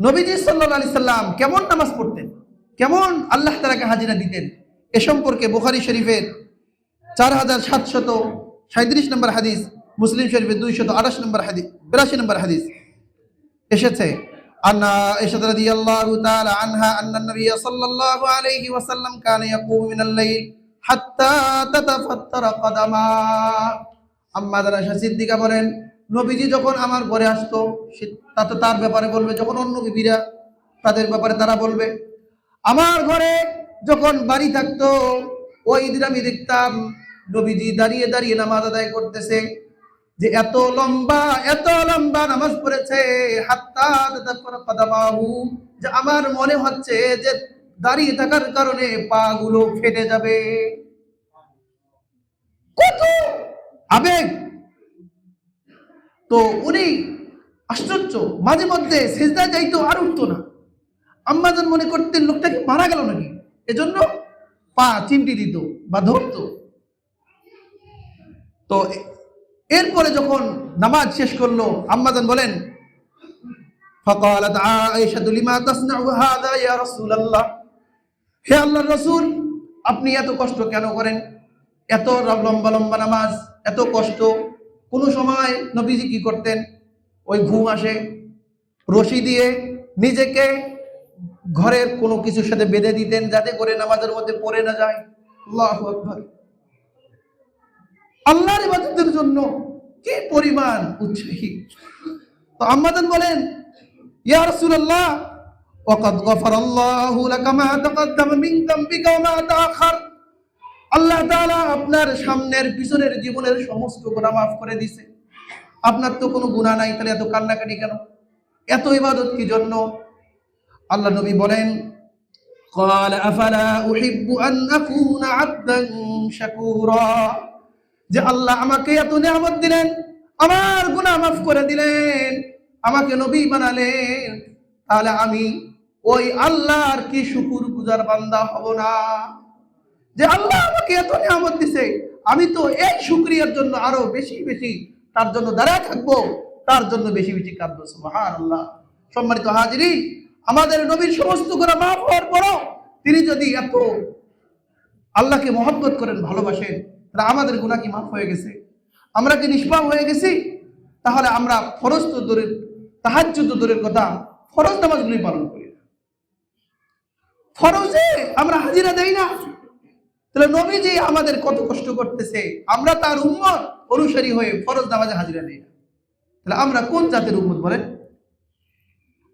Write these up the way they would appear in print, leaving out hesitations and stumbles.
নবীজি সাল্লাল্লাহু আলাইহি সাল্লাম কেমন নামাজ পড়তেন, কেমন আল্লাহ তাআলাকে হাজিরা দিতেন, এ সম্পর্কে বুখারী শরীফের 4737 নম্বর হাদিস, মুসলিম শরীফের 228 নম্বর হাদিস, 82 নম্বর হাদিস এসেছে। আন্না আয়েশা রাদিয়াল্লাহু তাআলা আনহা আন্না নবী সাল্লাল্লাহু আলাইহি ওয়াসাল্লাম কানা ইয়াকুমু মিনাল লাইল হাত্তা তাতাফাত্তারা কদামা। আম্মা আয়েশা সিদ্দিকা বলেন, নবীজি যখন আমার ঘরে আসতো তা তো তার ব্যাপারে বলবে, যখন অন্য বিবিরা তাদের ব্যাপারে তারা বলবে। আমার ঘরে যখন বাড়ি থাকতো ওই দিন আমি দেখতাম নবীজি দাঁড়িয়ে দাঁড়িয়ে নামাজ আদায় করতেছে, যে এত লম্বা নামাজ পড়েছে, হাত্তা তাতাফাত্তারা কদামাহু, যে আমার মনে হচ্ছে যে দাঁড়িয়ে থাকার কারণে পা গুলো ফেটে যাবে। কত আবেগ! তো উনি আশ্চর্য, মাঝে মধ্যে সিজদায় যাইতো আর উঠতো না। আম্মাজান মনে করতেন লোকটা কি মারা গেল নাকি, এজন্য পা চিমটি দিত বা ধরতো। তো এরপরে যখন নামাজ শেষ করলো, আম্মাজান বলেন, ফাকালাত আয়েশা লিমা তাসনাউ হাযা ইয়া রাসূলুল্লাহ, হে আল্লাহর রাসূল, আপনি এত কষ্ট কেন করেন? এত লম্বা লম্বা নামাজ, এত কষ্ট। কোন সময় নবীজি কি করতেন, ওই ঘুম আসে, রশি দিয়ে নিজেকে ঘরের কোনো কিছুর সাথে বেঁধে দিতেন যাতে করে নামাজের মধ্যে পড়ে না যায়। আল্লাহু আকবার! আল্লাহর ইবাদতের জন্য কি পরিমাণ উৎসাহী। তো আম্মাজান বলেন, ইয়া রাসূলুল্লাহ, ওয়াকাদ গফারাল্লাহু লাকা মা তাকাদ্দামা মিন যামবিকা ওয়া মা তাআখার, আল্লাহ তাআলা আপনার সামনের পিছনের জীবনের সমস্ত গুনাহ মাফ করে দিয়েছে। আপনার তো কোনো গুনাহ নাই, তাহলে এত কান্নাকাটি কেন, এত ইবাদত কি জন্য? আল্লাহ নবী বলেন, ক্বালা আফালা উহিব্বু আন আকুনা আবদান শাকুরা, যে আল্লাহ আমাকে এত নিয়ামত দিলেন, আমার গুনাহ মাফ করে দিলেন, আমাকে নবী বানালেন, তাহলে আমি ওই আল্লাহর কি শুকরগুজার বান্দা হব না? যে আল্লাহ আমাকে এত নিয়ামত দিছে, আমি তো এই শুকরিয়ার জন্য আরো বেশি বেশি তার জন্য দাঁড়ায় থাকবো, তার জন্য বেশি বেশি কাঁদবো। সুবহানাল্লাহ। সম্মানিত হাজিরিন, আমাদের নবীর সমস্ত গুনাহ মাফ হওয়ার পরও তিনি যদি এত আল্লাহকে মহব্বত করেন, ভালোবাসেন, তাহলে আমাদের গুনাহ কি মাফ হয়ে গেছে? আমরা কি নিষ্পাপ হয়ে গেছি? তাহলে আমরা ফরজ তো দূরের, তাহাজ্জুদ তো দূরের কথা, ফরজ নামাজগুলি পালন করি না, ফরজে আমরা হাজিরা দেই না। তাহলে নবীজি আমাদের কত কষ্ট করতেছে, আমরা তার উম্মত অনুসারী হয়ে ফরজ নামাজে হাজিরা দেই না, তাহলে আমরা কোন জাতের উম্মত বলেন?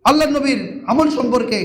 আল্লাহর নবীর আমল সম্পর্কে